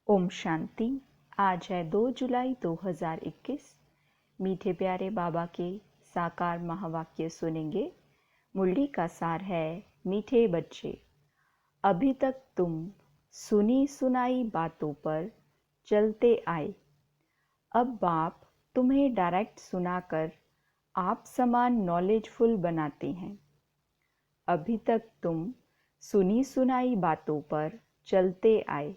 ओम शांति। आज है 2 जुलाई 2021। मीठे प्यारे बाबा के साकार महावाक्य सुनेंगे। मुरली का सार है, मीठे बच्चे, अभी तक तुम सुनी सुनाई बातों पर चलते आए। अब बाप तुम्हें डायरेक्ट सुनाकर आप समान नॉलेजफुल बनाते हैं। अभी तक तुम सुनी सुनाई बातों पर चलते आए।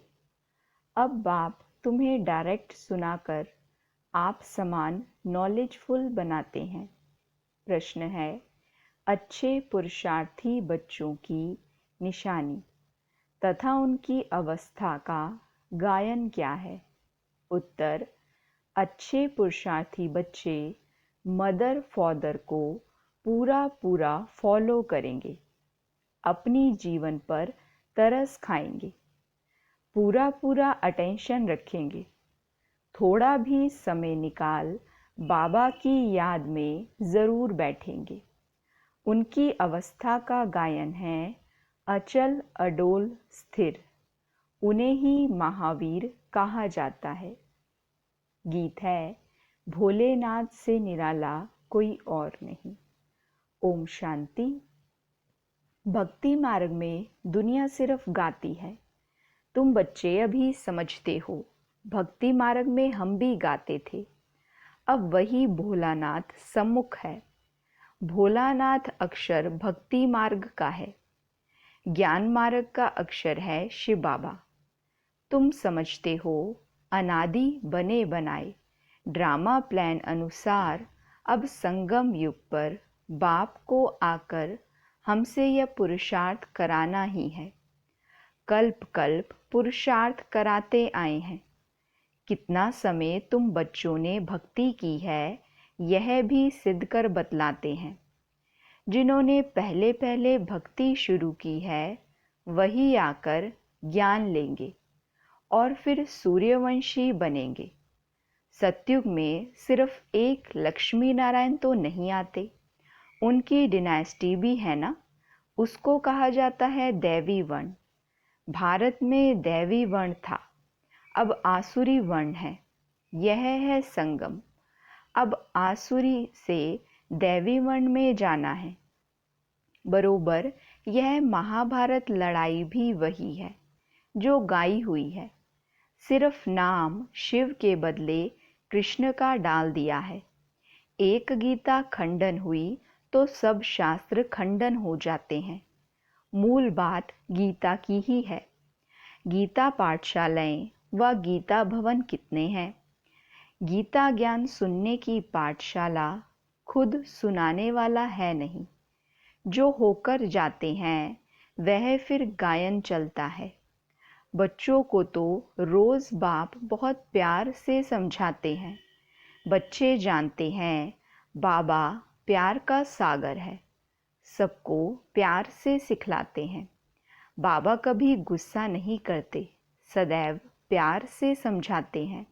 अब बाप तुम्हें डायरेक्ट सुनाकर आप समान नॉलेजफुल बनाते हैं। प्रश्न है, अच्छे पुरुषार्थी बच्चों की निशानी तथा उनकी अवस्था का गायन क्या है? उत्तर, अच्छे पुरुषार्थी बच्चे मदर फादर को पूरा फॉलो करेंगे, अपनी जीवन पर तरस खाएंगे, पूरा अटेंशन रखेंगे, थोड़ा भी समय निकाल बाबा की याद में ज़रूर बैठेंगे। उनकी अवस्था का गायन है अचल अडोल स्थिर, उन्हें ही महावीर कहा जाता है। गीत है, भोलेनाथ से निराला कोई और नहीं। ओम शांति। भक्ति मार्ग में दुनिया सिर्फ गाती है। तुम बच्चे अभी समझते हो, भक्ति मार्ग में हम भी गाते थे। अब वही भोलानाथ सम्मुख है। भोलानाथ अक्षर भक्ति मार्ग का है, ज्ञान मार्ग का अक्षर है शिव बाबा। तुम समझते हो, अनादि बने बनाए ड्रामा प्लान अनुसार अब संगम युग पर बाप को आकर हमसे यह पुरुषार्थ कराना ही है। कल्प कल्प पुरुषार्थ कराते आए हैं। कितना समय तुम बच्चों ने भक्ति की है, यह भी सिद्ध कर बतलाते हैं। जिन्होंने पहले पहले भक्ति शुरू की है, वही आकर ज्ञान लेंगे और फिर सूर्यवंशी बनेंगे। सतयुग में सिर्फ एक लक्ष्मी नारायण तो नहीं आते, उनकी डिनास्टी भी है ना, उसको कहा जाता है दैवी वर्ण। भारत में दैवी वर्ण था, अब आसुरी वर्ण है। यह है संगम। अब आसुरी से दैवी वर्ण में जाना है। बरोबर यह महाभारत लड़ाई भी वही है जो गाई हुई है। सिर्फ नाम शिव के बदले कृष्ण का डाल दिया है। एक गीता खंडन हुई तो सब शास्त्र खंडन हो जाते हैं। मूल बात गीता की ही है। गीता पाठशालाएं व गीता भवन कितने हैं? गीता ज्ञान सुनने की पाठशाला खुद सुनाने वाला है नहीं। जो होकर जाते हैं वह फिर गायन चलता है। बच्चों को तो रोज बाप बहुत प्यार से समझाते हैं। बच्चे जानते हैं बाबा प्यार का सागर है, सबको प्यार से सिखलाते हैं। बाबा कभी गुस्सा नहीं करते, सदैव प्यार से समझाते हैं।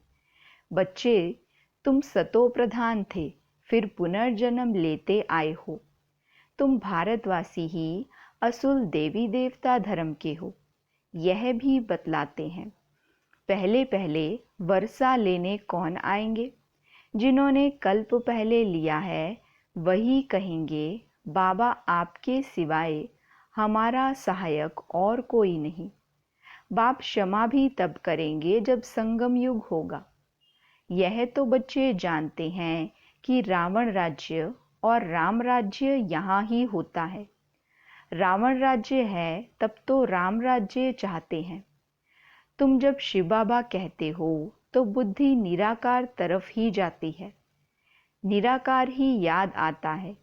बच्चे, तुम सतो प्रधान थे, फिर पुनर्जन्म लेते आए हो। तुम भारतवासी ही असुल देवी देवता धर्म के हो, यह भी बतलाते हैं। पहले पहले वर्षा लेने कौन आएंगे? जिन्होंने कल्प पहले लिया है वही कहेंगे बाबा आपके सिवाय हमारा सहायक और कोई नहीं। बाप क्षमा भी तब करेंगे जब संगम युग होगा। यह तो बच्चे जानते हैं कि रावण राज्य और राम राज्य यहाँ ही होता है। रावण राज्य है तब तो राम राज्य चाहते हैं। तुम जब शिव बाबा कहते हो तो बुद्धि निराकार तरफ ही जाती है। निराकार ही याद आता है।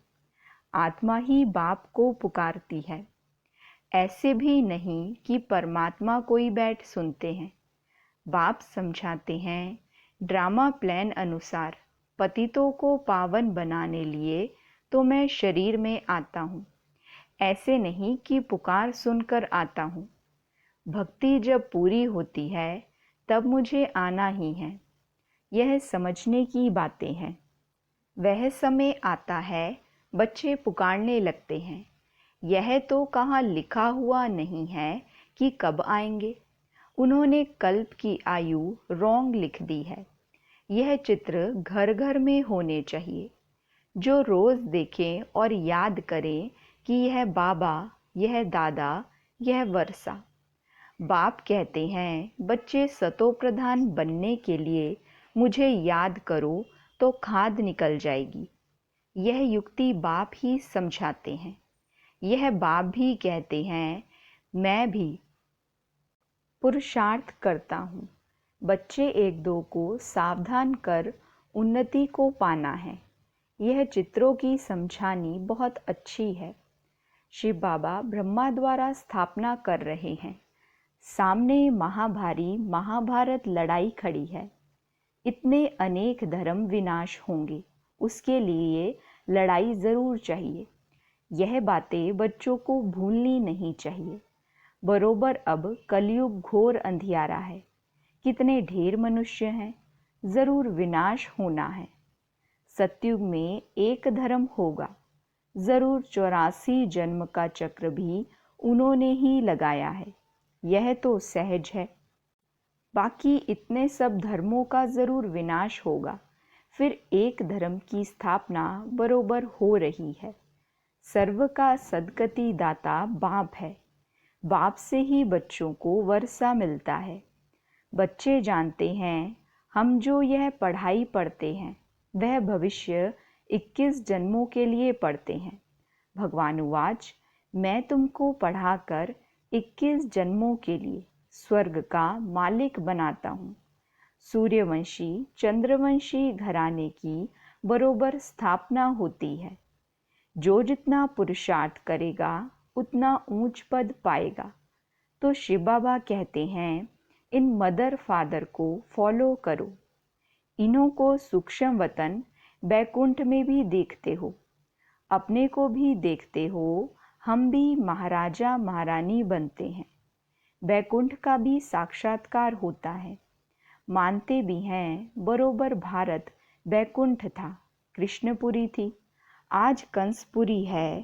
आत्मा ही बाप को पुकारती है। ऐसे भी नहीं कि परमात्मा कोई बैठ सुनते हैं। बाप समझाते हैं, ड्रामा प्लान अनुसार पतितों को पावन बनाने लिए तो मैं शरीर में आता हूँ। ऐसे नहीं कि पुकार सुनकर आता हूँ। भक्ति जब पूरी होती है तब मुझे आना ही है। यह समझने की बातें हैं। वह समय आता है, बच्चे पुकारने लगते हैं। यह तो कहाँ लिखा हुआ नहीं है कि कब आएंगे। उन्होंने कल्प की आयु रोंग लिख दी है। यह चित्र घर घर में होने चाहिए, जो रोज देखें और याद करें कि यह बाबा, यह दादा, यह वर्षा। बाप कहते हैं, बच्चे सतो प्रधान बनने के लिए मुझे याद करो तो खाद निकल जाएगी। यह युक्ति बाप ही समझाते हैं। यह बाप भी कहते हैं, मैं भी पुरुषार्थ करता हूँ। बच्चे एक दो को सावधान कर उन्नति को पाना है। यह चित्रों की समझानी बहुत अच्छी है। शिव बाबा ब्रह्मा द्वारा स्थापना कर रहे हैं। सामने महाभारी महाभारत लड़ाई खड़ी है। इतने अनेक धर्म विनाश होंगे, उसके लिए लड़ाई जरूर चाहिए। यह बातें बच्चों को भूलनी नहीं चाहिए। बरोबर अब कलयुग घोर अंधियारा है। कितने ढेर मनुष्य हैं, जरूर विनाश होना है। सतयुग में एक धर्म होगा, जरूर 84 जन्म का चक्र भी उन्होंने ही लगाया है। यह तो सहज है। बाकी इतने सब धर्मों का जरूर विनाश होगा, फिर एक धर्म की स्थापना बरोबर हो रही है। सर्व का सदगति दाता बाप है। बाप से ही बच्चों को वर्षा मिलता है। बच्चे जानते हैं, हम जो यह पढ़ाई पढ़ते हैं वह भविष्य 21 जन्मों के लिए पढ़ते हैं। भगवान उवाच, मैं तुमको पढ़ाकर 21 जन्मों के लिए स्वर्ग का मालिक बनाता हूँ। सूर्यवंशी चंद्रवंशी घराने की बरोबर स्थापना होती है। जो जितना पुरुषार्थ करेगा उतना ऊंच पद पाएगा। तो शिव बाबा कहते हैं, इन मदर फादर को फॉलो करो। इन्हों को सूक्ष्म वतन बैकुंठ में भी देखते हो, अपने को भी देखते हो। हम भी महाराजा महारानी बनते हैं। बैकुंठ का भी साक्षात्कार होता है। मानते भी हैं, बरोबर भारत बैकुंठ था, कृष्णपुरी थी। आज कंसपुरी है,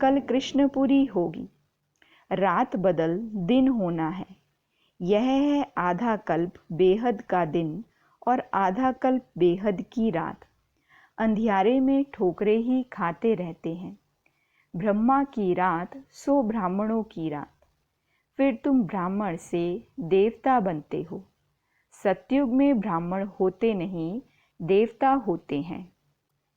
कल कृष्णपुरी होगी। रात बदल दिन होना है। यह है आधा कल्प बेहद का दिन और आधा कल्प बेहद की रात। अंधियारे में ठोकरे ही खाते रहते हैं। ब्रह्मा की रात सो ब्राह्मणों की रात। फिर तुम ब्राह्मण से देवता बनते हो। सतयुग में ब्राह्मण होते नहीं, देवता होते हैं।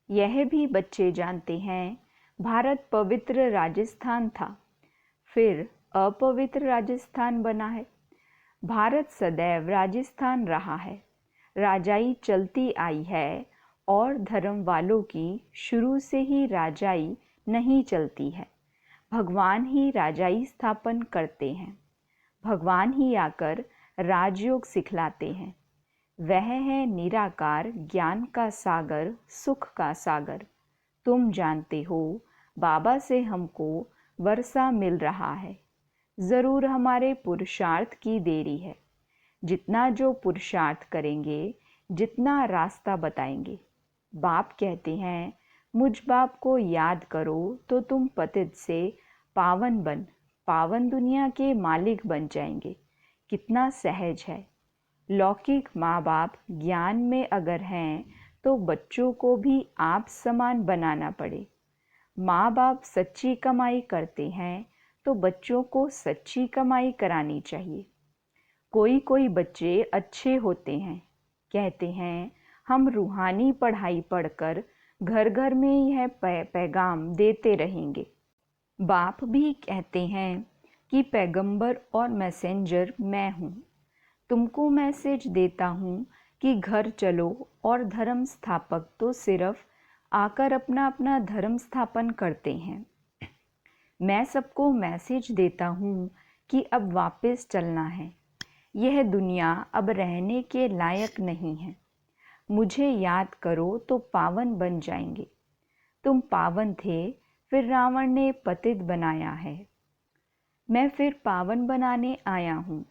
यह भी बच्चे जानते हैं, भारत पवित्र राजस्थान था, फिर अपवित्र राजस्थान बना है। भारत सदैव राजस्थान रहा है। राजाई चलती आई है और धर्म वालों की शुरू से ही राजाई नहीं चलती है। भगवान ही राजाई स्थापन करते हैं। भगवान ही आकर राजयोग सिखलाते हैं। वह है निराकार ज्ञान का सागर, सुख का सागर। तुम जानते हो, बाबा से हमको वर्षा मिल रहा है। जरूर हमारे पुरुषार्थ की देरी है। जितना जो पुरुषार्थ करेंगे, जितना रास्ता बताएंगे। बाप कहते हैं, मुझ बाप को याद करो तो तुम पतित से पावन बन पावन दुनिया के मालिक बन जाएंगे। कितना सहज है। लौकिक माँ बाप ज्ञान में अगर हैं तो बच्चों को भी आप समान बनाना पड़े। माँ बाप सच्ची कमाई करते हैं तो बच्चों को सच्ची कमाई करानी चाहिए। कोई कोई बच्चे अच्छे होते हैं, कहते हैं हम रूहानी पढ़ाई पढ़कर घर घर में यह पैगाम देते रहेंगे। बाप भी कहते हैं कि पैगंबर और मैसेंजर मैं हूँ। तुमको मैसेज देता हूँ कि घर चलो और धर्म स्थापक तो सिर्फ आकर अपना अपना धर्म स्थापन करते हैं। मैं सबको मैसेज देता हूँ कि अब वापस चलना है। यह दुनिया अब रहने के लायक नहीं है। मुझे याद करो तो पावन बन जाएंगे। तुम पावन थे, फिर रावण ने पतित बनाया है। मैं फिर पावन बनाने आया हूँ।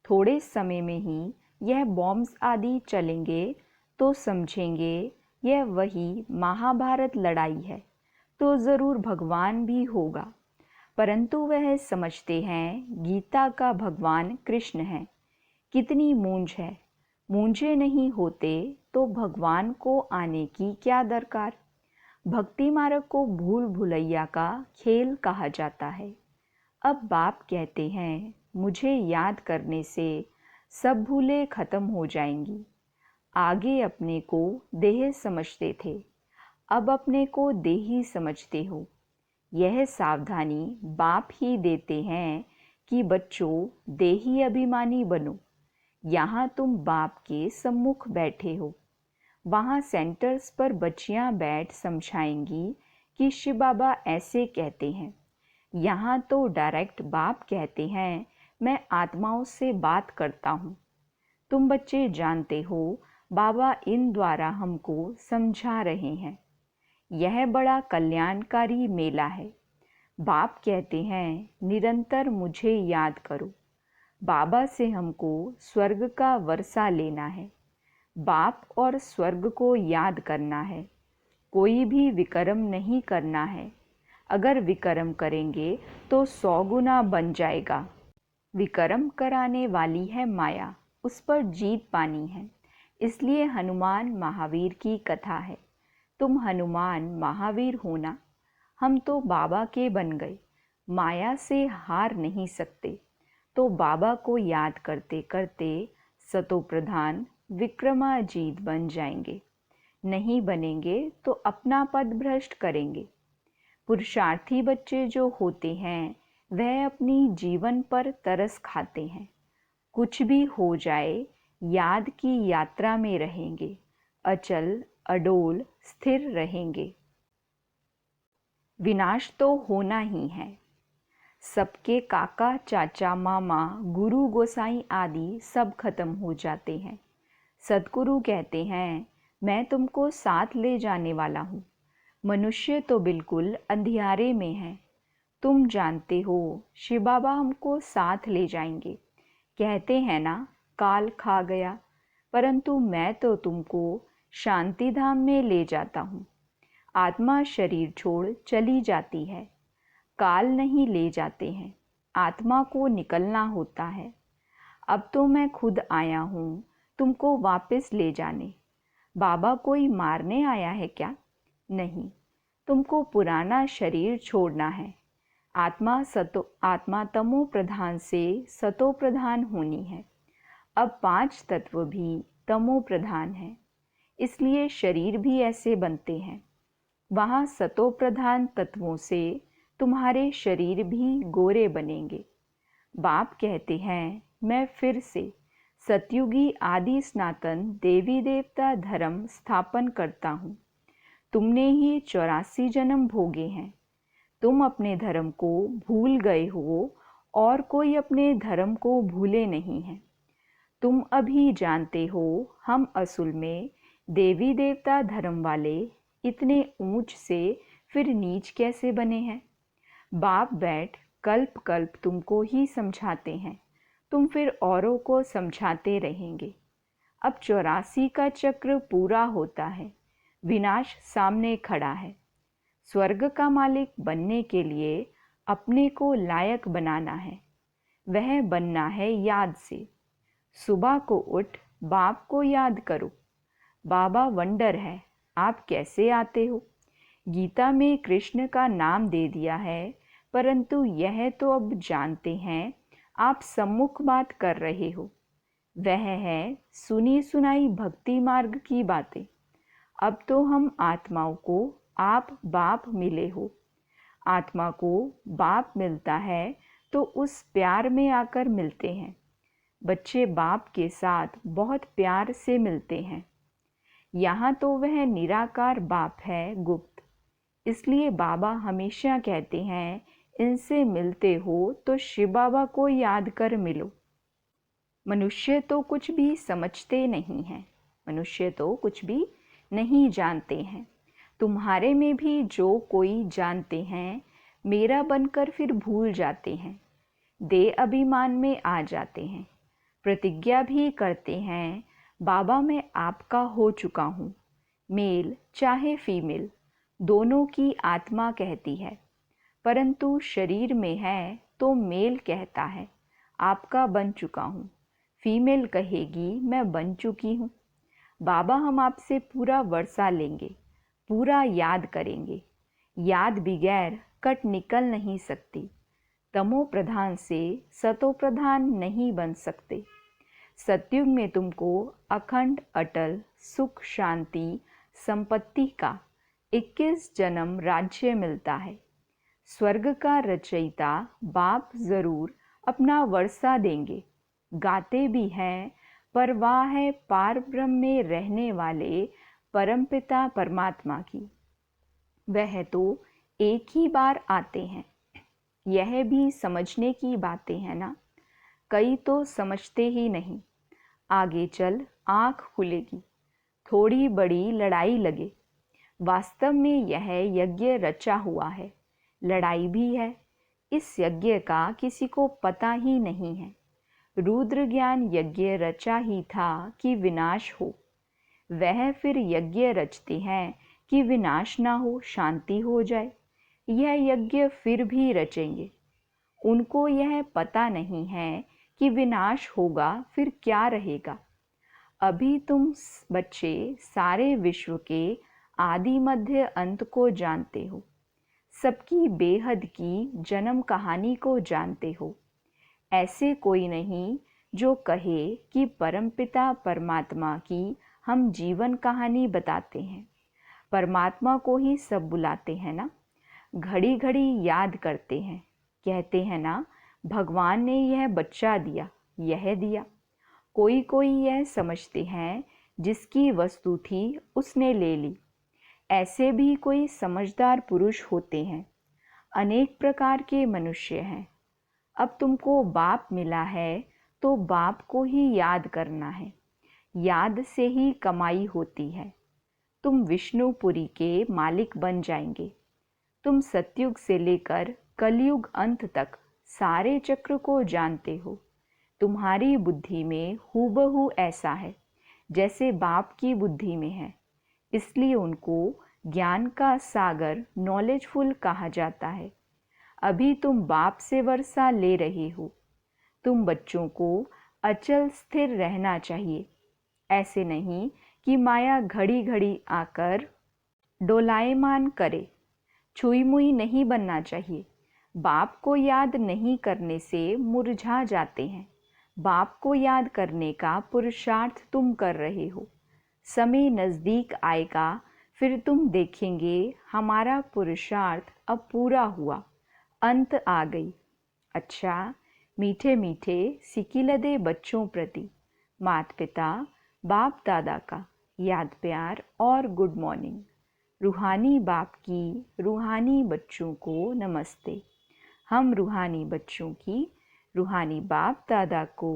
थोड़े समय में ही यह बॉम्ब्स आदि चलेंगे तो समझेंगे यह वही महाभारत लड़ाई है, तो ज़रूर भगवान भी होगा। परंतु वह समझते हैं गीता का भगवान कृष्ण है। कितनी मूंझ है। मूंझे नहीं होते तो भगवान को आने की क्या दरकार। भक्ति मार्ग को भूल भुलैया का खेल कहा जाता है। अब बाप कहते हैं, मुझे याद करने से सब भूलें खत्म हो जाएंगी। आगे अपने को देह समझते थे, अब अपने को देही समझते हो। यह सावधानी बाप ही देते हैं कि बच्चों, देही अभिमानी बनो। यहाँ तुम बाप के सम्मुख बैठे हो। वहाँ सेंटर्स पर बच्चियाँ बैठ समझाएंगी कि शिव बाबा ऐसे कहते हैं। यहाँ तो डायरेक्ट बाप कहते हैं, मैं आत्माओं से बात करता हूँ। तुम बच्चे जानते हो, बाबा इन द्वारा हमको समझा रहे हैं। यह बड़ा कल्याणकारी मेला है। बाप कहते हैं, निरंतर मुझे याद करो। बाबा से हमको स्वर्ग का वर्षा लेना है। बाप और स्वर्ग को याद करना है। कोई भी विकर्म नहीं करना है। अगर विकर्म करेंगे तो 100 गुना बन जाएगा। विकर्म कराने वाली है माया, उस पर जीत पानी है। इसलिए हनुमान महावीर की कथा है। तुम हनुमान महावीर होना। हम तो बाबा के बन गए, माया से हार नहीं सकते। तो बाबा को याद करते करते सतो प्रधान विक्रमाजीत बन जाएंगे। नहीं बनेंगे तो अपना पद भ्रष्ट करेंगे। पुरुषार्थी बच्चे जो होते हैं वह अपनी जीवन पर तरस खाते हैं। कुछ भी हो जाए याद की यात्रा में रहेंगे, अचल अडोल स्थिर रहेंगे। विनाश तो होना ही है। सबके काका चाचा मामा गुरु गोसाई आदि सब खत्म हो जाते हैं। सद्गुरु कहते हैं, मैं तुमको साथ ले जाने वाला हूँ। मनुष्य तो बिल्कुल अंधियारे में है। तुम जानते हो, शिव बाबा हमको साथ ले जाएंगे। कहते हैं ना, काल खा गया, परंतु मैं तो तुमको शांति धाम में ले जाता हूँ। आत्मा शरीर छोड़ चली जाती है, काल नहीं ले जाते हैं। आत्मा को निकलना होता है। अब तो मैं खुद आया हूँ तुमको वापस ले जाने। बाबा कोई मारने आया है क्या? नहीं, तुमको पुराना शरीर छोड़ना है। आत्मा तमो प्रधान से सतो प्रधान होनी है। अब 5 तत्व भी तमो प्रधान है, इसलिए शरीर भी ऐसे बनते हैं। वहाँ सतो प्रधान तत्वों से तुम्हारे शरीर भी गोरे बनेंगे। बाप कहते हैं, मैं फिर से सतयुगी आदि सनातन देवी देवता धर्म स्थापन करता हूँ। तुमने ही 84 जन्म भोगे हैं। तुम अपने धर्म को भूल गए हो और कोई अपने धर्म को भूले नहीं है। तुम अभी जानते हो, हम असल में देवी देवता धर्म वाले इतने ऊंच से फिर नीच कैसे बने हैं। बाप बैठ कल्प कल्प तुमको ही समझाते हैं। तुम फिर औरों को समझाते रहेंगे। अब 84 का चक्र पूरा होता है। विनाश सामने खड़ा है। स्वर्ग का मालिक बनने के लिए अपने को लायक बनाना है। वह बनना है याद से। सुबह को उठ बाप को याद करो। बाबा वंडर है, आप कैसे आते हो। गीता में कृष्ण का नाम दे दिया है, परंतु यह तो अब जानते हैं आप सम्मुख बात कर रहे हो। वह है सुनी सुनाई भक्ति मार्ग की बातें। अब तो हम आत्माओं को आप बाप मिले हो। आत्मा को बाप मिलता है तो उस प्यार में आकर मिलते हैं। बच्चे बाप के साथ बहुत प्यार से मिलते हैं। यहाँ तो वह निराकार बाप है, गुप्त। इसलिए बाबा हमेशा कहते हैं, इनसे मिलते हो तो शिव बाबा को याद कर मिलो। मनुष्य तो कुछ भी समझते नहीं हैं। मनुष्य तो कुछ भी नहीं जानते हैं। तुम्हारे में भी जो कोई जानते हैं, मेरा बनकर फिर भूल जाते हैं। देह अभिमान में आ जाते हैं। प्रतिज्ञा भी करते हैं, बाबा मैं आपका हो चुका हूँ। मेल चाहे फीमेल, दोनों की आत्मा कहती है, परंतु शरीर में है तो मेल कहता है, आपका बन चुका हूँ। फीमेल कहेगी मैं बन चुकी हूँ। बाबा हम आपसे पूरा वर्षा लेंगे, पूरा याद करेंगे। याद बगैर कट निकल नहीं सकती। तमो प्रधान से सतो प्रधान नहीं बन सकते। सतयुग में तुमको अखंड अटल सुख शांति संपत्ति का 21 जन्म राज्य मिलता है। स्वर्ग का रचयिता बाप जरूर अपना वर्षा देंगे। गाते भी हैं पर वाह है पार ब्रह्म में रहने वाले परमपिता परमात्मा की। वह तो एक ही बार आते हैं। यह भी समझने की बातें हैं ना। कई तो समझते ही नहीं। आगे चल आँख खुलेगी, थोड़ी बड़ी लड़ाई लगे। वास्तव में यह यज्ञ रचा हुआ है, लड़ाई भी है। इस यज्ञ का किसी को पता ही नहीं है। रुद्र ज्ञान यज्ञ रचा ही था कि विनाश हो। वह फिर यज्ञ रचते हैं कि विनाश ना हो, शांति हो जाए। यह यज्ञ फिर भी रचेंगे। उनको यह पता नहीं है कि विनाश होगा फिर क्या रहेगा। अभी तुम बच्चे सारे विश्व के आदि मध्य अंत को जानते हो, सबकी बेहद की जन्म कहानी को जानते हो। ऐसे कोई नहीं जो कहे कि परमपिता परमात्मा की हम जीवन कहानी बताते हैं। परमात्मा को ही सब बुलाते हैं ना। घड़ी घड़ी याद करते हैं, कहते हैं ना भगवान ने यह बच्चा दिया, यह दिया। कोई कोई यह समझते हैं जिसकी वस्तु थी उसने ले ली। ऐसे भी कोई समझदार पुरुष होते हैं। अनेक प्रकार के मनुष्य हैं। अब तुमको बाप मिला है तो बाप को ही याद करना है। याद से ही कमाई होती है। तुम विष्णुपुरी के मालिक बन जाएंगे। तुम सतयुग से लेकर कलयुग अंत तक सारे चक्र को जानते हो। तुम्हारी बुद्धि में हूबहू ऐसा है जैसे बाप की बुद्धि में है। इसलिए उनको ज्ञान का सागर नॉलेजफुल कहा जाता है। अभी तुम बाप से वर्षा ले रहे हो। तुम बच्चों को अचल स्थिर रहना चाहिए। ऐसे नहीं कि माया घड़ी घड़ी आकर डोलायमान करे। छुई मुई नहीं बनना चाहिए। बाप को याद नहीं करने से मुरझा जाते हैं। बाप को याद करने का पुरुषार्थ तुम कर रहे हो। समय नज़दीक आएगा फिर तुम देखेंगे हमारा पुरुषार्थ अब पूरा हुआ, अंत आ गई। अच्छा, मीठे मीठे सिकिलदे बच्चों प्रति माता पिता बाप दादा का याद प्यार और गुड मॉर्निंग। रूहानी बाप की रूहानी बच्चों को नमस्ते। हम रूहानी बच्चों की रूहानी बाप दादा को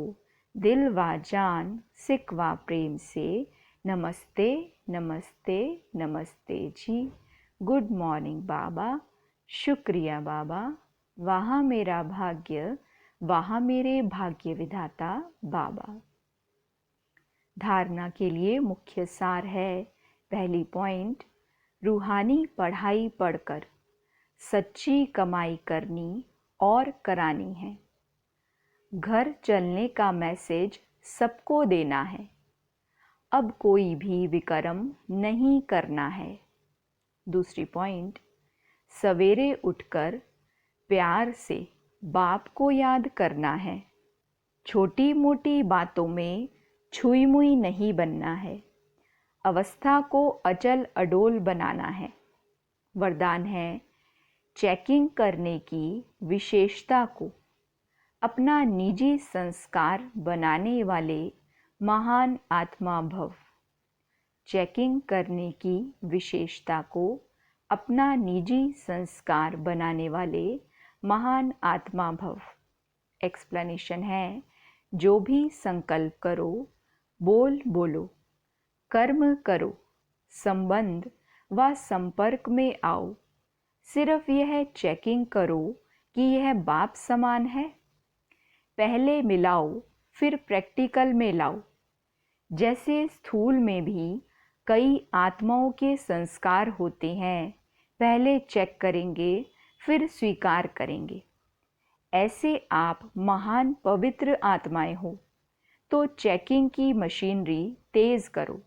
दिल व जान सिक व प्रेम से नमस्ते नमस्ते नमस्ते जी। गुड मॉर्निंग बाबा। शुक्रिया बाबा। वहाँ मेरा भाग्य, वहाँ मेरे भाग्य विधाता बाबा। धारणा के लिए मुख्य सार है। पहली पॉइंट, रूहानी पढ़ाई पढ़कर सच्ची कमाई करनी और करानी है। घर चलने का मैसेज सबको देना है। अब कोई भी विकर्म नहीं करना है। दूसरी पॉइंट, सवेरे उठकर प्यार से बाप को याद करना है। छोटी मोटी बातों में छुई मुई नहीं बनना है। अवस्था को अचल अडोल बनाना है। वरदान है, चेकिंग करने की विशेषता को अपना निजी संस्कार बनाने वाले महान आत्मा भव। चेकिंग करने की विशेषता को अपना निजी संस्कार बनाने वाले महान आत्मा भव। एक्सप्लेनेशन है, जो भी संकल्प करो, बोल बोलो, कर्म करो, संबंध व संपर्क में आओ, सिर्फ यह चेकिंग करो कि यह बाप समान है। पहले मिलाओ फिर प्रैक्टिकल में लाओ। जैसे स्थूल में भी कई आत्माओं के संस्कार होते हैं, पहले चेक करेंगे फिर स्वीकार करेंगे। ऐसे आप महान पवित्र आत्माएं हो। तो चेकिंग की मशीनरी तेज करो।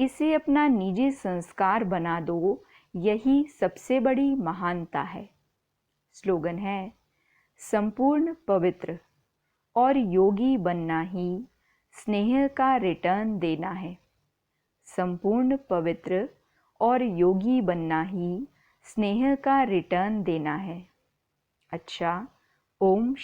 इसे अपना निजी संस्कार बना दो, यही सबसे बड़ी महानता है। स्लोगन है, संपूर्ण पवित्र और योगी बनना ही स्नेह का रिटर्न देना है। संपूर्ण पवित्र और योगी बनना ही स्नेह का रिटर्न देना है। अच्छा, ओम शांति।